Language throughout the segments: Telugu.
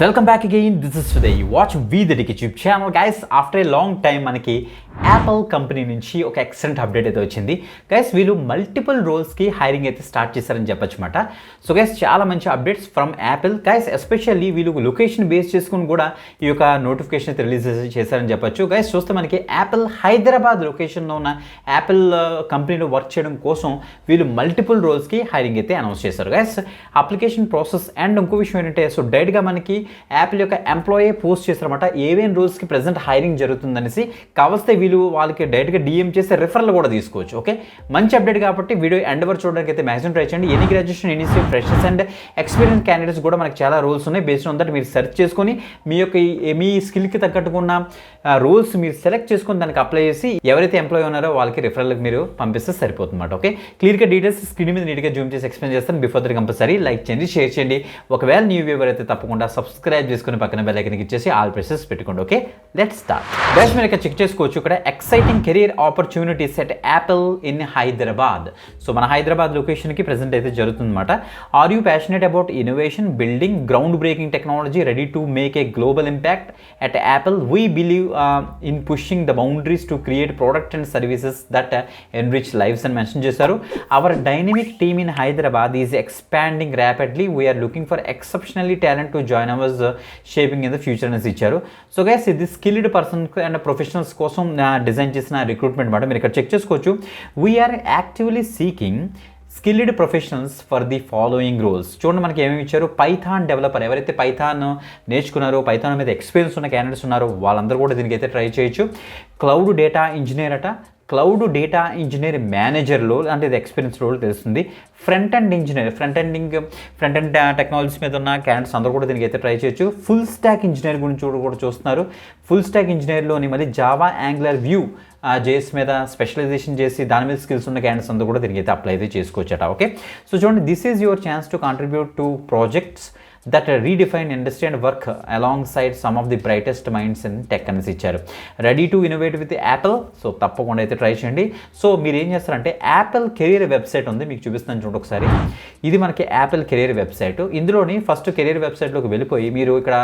Welcome back again. This is today you watch we the tech YouTube channel. Guys, after a long time మనకి యాపిల్ కంపెనీ నుంచి ఒక ఎక్సలెంట్ అప్డేట్ అయితే వచ్చింది. గైస్, వీళ్ళు మల్టిపుల్ రోల్స్కి హైరింగ్ అయితే స్టార్ట్ చేశారని చెప్పొచ్చు అనమాట. సో గైస్, చాలా మంచి updates from Apple. Guys, especially వీళ్ళు లొకేషన్ బేస్ చేసుకుని కూడా ఈ యొక్క నోటిఫికేషన్ అయితే రిలీజ్ చేశారని చెప్పొచ్చు. గైస్, చూస్తే మనకి యాపిల్ హైదరాబాద్ లొకేషన్లో ఉన్న యాపిల్ కంపెనీలో వర్క్ చేయడం కోసం వీళ్ళు మల్టిపుల్ రోల్స్కి హైరింగ్ అయితే అనౌన్స్ చేశారు. గైస్, అప్లికేషన్ ప్రాసెస్ అండ్ ఇంకో విషయం ఏంటంటే, సో డైరెక్ట్గా మనకి యాపిల్ యొక్క ఎంప్లాయీ పోస్ట్ చేస్తారన్నమాట ఏవేం రోల్స్కి ప్రెజెంట్ హైరింగ్ జరుగుతుందనేసి. కావస్తే వీళ్ళు వాళ్ళకి డైరెక్ట్గా డిఎం చేసి రిఫరల్ కూడా తీసుకోవచ్చు. ఓకే, మంచి అప్డేట్ కాబట్టి వీడియో ఎండ్ వరకు చూడడానికి అయితే మ్యాక్సిమం ట్రై చేయండి. Any graduation, any freshers and experience candidates కూడా మనకి చాలా రోల్స్ ఉన్నాయి. బేస్డ్ ఆన్ దట్ మీరు సెర్చ్ చేసుకొని మీ స్కిల్కి తగ్గట్టుకున్న రోల్స్ మీరు సెలెక్ట్ చేసుకొని దానికి అప్లై చేసి ఎవరైతే ఎంప్లాయీ ఉన్నారో వాళ్ళకి రిఫరల్కి మీరు పంపిస్తే సరిపోతుంది అన్నమాట. ఓకే, క్లియర్గా డీటెయిల్స్ స్క్రీన్ మీద నీట్గా జూమ్ చేసి ఎక్స్ప్లెయిన్ చేస్తాను. బిఫోర్ దట్ కంపల్సరీ లైక్ చేయండి, షేర్ చేయండి. ఒకవేళ న్యూ వ్యూవర్ అయితే తప్పకుండా సబ్స్క్రైబ్ చేసుకుని పక్కన బెల్ ఐకాన్ ఇచ్చేసి ఆల్ ప్రెసెస్ పెట్టుకోండి. Okay, let's start. గైస్, మీరు ఇక్కడ చెక్ చేసుకోవచ్చు. ఇక్కడ exciting career opportunities at Apple in Hyderabad. So మన హైదరాబాద్ లొకేషన్కి ప్రెజెంట్ అయితే జరుగుతుందన్నమాట. Are you passionate about innovation, building groundbreaking technology, ready to make a global impact at Apple? We believe in pushing the boundaries to create product and services that enrich lives అని మెన్షన్ చేశారు. Our dynamic team in Hyderabad is expanding rapidly. We're looking for exceptionally talent to join ours shaping in the future అనేసి ఇచ్చారు. సో గైస్, ఇది స్కిల్డ్ పర్సన్ అండ్ ప్రొఫెషనల్స్ కోసం డిజైన్ చేసిన రిక్రూట్మెంట్ మాట. మీరు ఇక్కడ చెక్ చేసుకోవచ్చు. We're actively seeking skilled professionals for the following roles. చూడండి మనకి ఏమేమి ఇచ్చారు. పైథాన్ డెవలపర్, ఎవరైతే పైథాన్ నేర్చుకున్నారో, పైథాన్ మీద ఎక్స్పీరియన్స్ ఉన్న క్యాండిడేట్స్ ఉన్నారో వాళ్ళందరూ కూడా దీనికి అయితే ట్రై చేయొచ్చు. క్లౌడ్ డేటా ఇంజనీర్ అట, క్లౌడ్ డేటా ఇంజనీర్ మేనేజర్లో అంటే ఇది ఎక్స్పీరియన్స్ రోల్ తెలుస్తుంది. Front and engineer, front end technologies మీద ఉన్న క్యాండిడేట్స్ అందరూ కూడా దీనికి అయితే ట్రై చేయొచ్చు. ఫుల్ స్టాక్ ఇంజనీర్ గురించి కూడా చూస్తున్నారు. ఫుల్ స్టాక్ ఇంజనీర్లోని మళ్ళీ జావా, యాంగులర్, వ్యూ, జేఎస్ మీద స్పెషలైజేషన్ చేసి దాని మీద స్కిల్స్ ఉన్న క్యాండిడేట్స్ అందరూ కూడా దీనికి అయితే అప్లై అయితే చేసుకోవచ్చట. ఓకే, సో చూడండి, this is your chance to contribute to projects that redefine, understand, work along side some of the brightest minds in tech అనేసి ఇచ్చారు. Ready to innovate with Apple. So తప్పకుండా అయితే ట్రై చేయండి. సో మీరు ఏం చేస్తారంటే, యాపిల్ కెరీర్ వెబ్సైట్ ఉంది, మీకు చూపిస్తాను చూడండి ఒకసారి. ఇది మనకి యాపిల్ కెరీర్ వెబ్సైట్. ఇందులోని ఫస్ట్ కెరీర్ వెబ్సైట్లోకి వెళ్ళిపోయి మీరు ఇక్కడ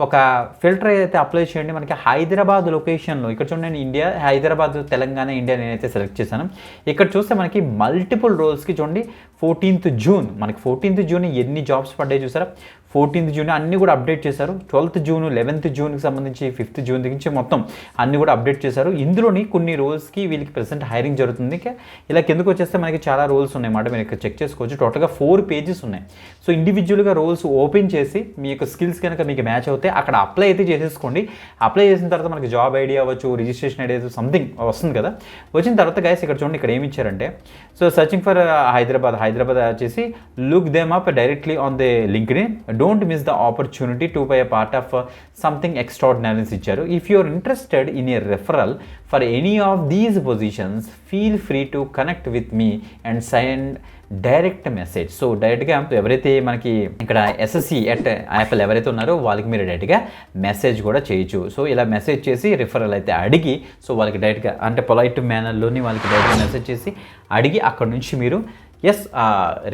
ఒక ఫిల్టర్ అయితే అప్లై చేయండి. మనకి హైదరాబాద్ లొకేషన్లో ఇక్కడ చూడండి, ఇండియా, హైదరాబాద్, తెలంగాణ, ఇండియా నేనైతే సెలెక్ట్ చేశాను. ఇక్కడ చూస్తే మనకి మల్టిపుల్ రోల్స్కి చూడండి 14th జూన్, మనకి 14th జూన్ ఎన్ని జాబ్స్ పడ్డాయి చూసారా. 14th జూన్ అన్నీ కూడా అప్డేట్ చేశారు. 12th జూన్, 11th జూన్కి సంబంధించి 5th జూన్ నుంచి మొత్తం అన్నీ కూడా అప్డేట్ చేశారు. ఇందులోని కొన్ని రోల్స్కి వీళ్ళకి ప్రెసెంట్ హైరింగ్ జరుగుతుంది. ఇలా కిందకు వచ్చేస్తే మనకి చాలా రోల్స్ ఉన్నాయన్నమాట. మీరు ఇక్కడ చెక్ చేసుకోవచ్చు. టోటల్గా 4 పేజెస్ ఉన్నాయి. సో ఇండివిజువల్గా రోల్స్ ఓపెన్ చేసి మీ యొక్క స్కిల్స్ కనుక మీకు మ్యాచ్ అవుతే అక్కడ అప్లై అయితే చేసేసుకోండి. అప్లై చేసిన తర్వాత మనకి జాబ్ ఐడి అవ్వచ్చు, రిజిస్ట్రేషన్ ఐడి అవ్వచ్చు, సంథింగ్ వస్తుంది కదా. వచ్చిన తర్వాత గైస్ ఇక్కడ చూడండి, ఇక్కడ ఏమి ఇచ్చారంటే, సో సర్చింగ్ ఫర్ హైదరాబాద్ వచ్చేసి look them up directly on the LinkedIn. Don't miss the opportunity to by a part of something extraordinary ఇచ్చారు. If you are interested in a referral for any of these positions feel free to connect with me and send direct message. So డైరెక్ట్గా ఎవరైతే మనకి ఇక్కడ ఎస్ఎస్సి ఎట్ యాపిల్ ఎవరైతే ఉన్నారో వాళ్ళకి మీరు డైరెక్ట్గా మెసేజ్ కూడా చేయొచ్చు. సో ఇలా మెసేజ్ చేసి రిఫరల్ అయితే అడిగి, సో వాళ్ళకి డైరెక్ట్గా అంటే పొలైట్ మేనర్లోని వాళ్ళకి డైరెక్ట్గా మెసేజ్ చేసి అడిగి అక్కడ నుంచి మీరు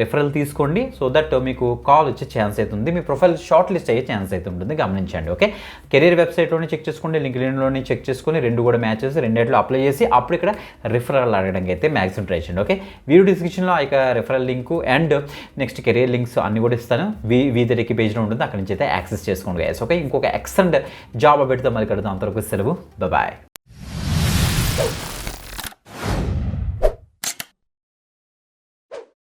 రిఫరల్ తీసుకోండి. సో దట్ మీకు కాల్ వచ్చే ఛాన్స్ అవుతుంది, మీ ప్రొఫైల్ షార్ట్ లిస్ట్ అయ్యే ఛాన్స్ అయితే ఉంటుంది, గమనించండి. ఓకే, కెరీర్ వెబ్సైట్లోనే చెక్ చేసుకోండి, లింక్డ్ఇన్లోనే చెక్ చేసుకొని రెండు కూడా మ్యాచ్ చేసి రెండేట్లో అప్లై చేసి అప్పుడు ఇక్కడ రిఫరల్ అడగడానికి అయితే మ్యాక్సిమం ట్రై చేయండి. ఓకే, వీడియో డిస్క్రిప్షన్లో ఇక referral link and next career links అన్ని కూడా ఇస్తాను. వీధి పేజ్లో ఉంటుంది, అక్కడ నుంచి అయితే యాక్సెస్ చేసుకోండి గైస్. ఓకే, ఇంకొక ఎక్సలెంట్ జాబ్ పెడితే మరి కడతాం. అంతవరకు సెలవు, బాయ్.